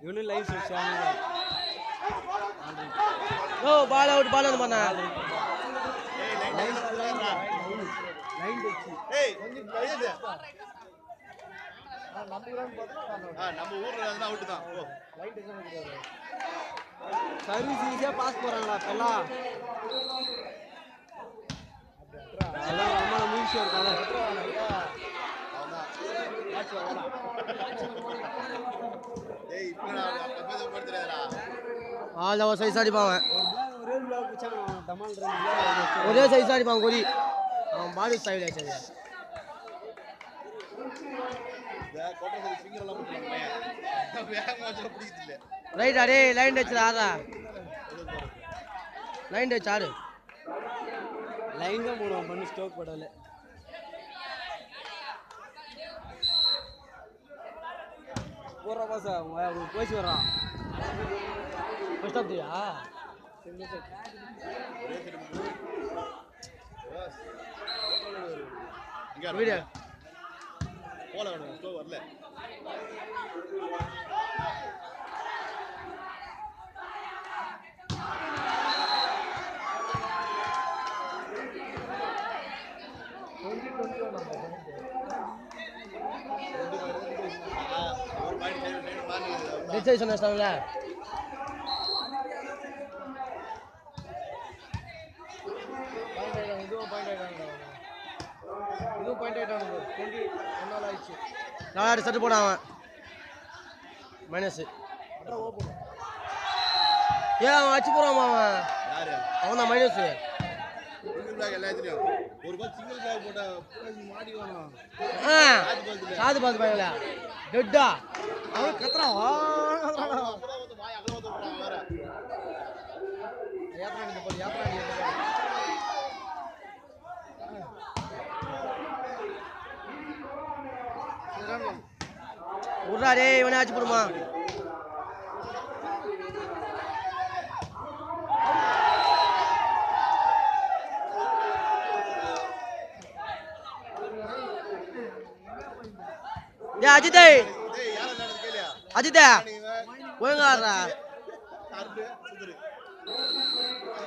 இவனு லைவ் சொல்றாங்க ஓ ball out பால் வந்து பண்ணா லைன் வெச்சு ஏய் கொஞ்சம் கையது நம்ம ஊர்ல இருந்தா அவுட் தான் ஓ லைன் டென்ஷன் சர்வீஸ் ஈஸியா பாஸ் போறாங்களா எல்லாம் எல்லாம் நம்ம மூவிஸ் இருக்காங்க ஏய் இப்போ நான் அப்பவே படுத்துறேடா ஆல் ஓவர் சைஸ் அடிப்பான் ஒரே பிளாக் வச்சாங்க டமால் ஒரே சைஸ் அடிப்பான் கோலி அவன் பாடி ஸ்டைல் ஆச்சு கோட்டை ஃபிங்கர் எல்லாம் போடுறாங்க வேகமா வச்சா பிடிக்குது இல்ல ரைட் அடே லைன் டச் ஆடா லைன் டச் ஆடு லைன் தான் போடுவான் பண்ணி ஸ்டோக் போடல போறா பாஸ் அவங்க போய் வர்றான் ஃபர்ஸ்ட் ஆஃப் தியா வீடியோ போல வேணும் ஸ்லோ வரல டிசைஷன் சொன்னாங்களே இதுவும் பாயிண்ட் ஆயிட்டானுங்க 20 1 ஆயிடுச்சு நாலு செட் போடாம மைனஸ் ஏன் அவன் அடிச்சு போறான் அவன் யாரு அவன் தான் மைனஸ் சிங்கிள் பிளாக் எல்லாத்தையும் ஒரு பால் சிங்கிள் பிளாக் போட்டா மாடி வேணும் சாது பாத்து பாங்களா டெட்டா அவன் கத்துறான் வாய் அகல வந்து போறான் வேற யாத்ரா இந்த பால் யாத்ரா உர்ரா டேய் இவனை அடிச்சு போடுமா டேய் அஜித் டேய் யார நடந்து கேளியா அஜித் ஒழுங்கா ஆடுறா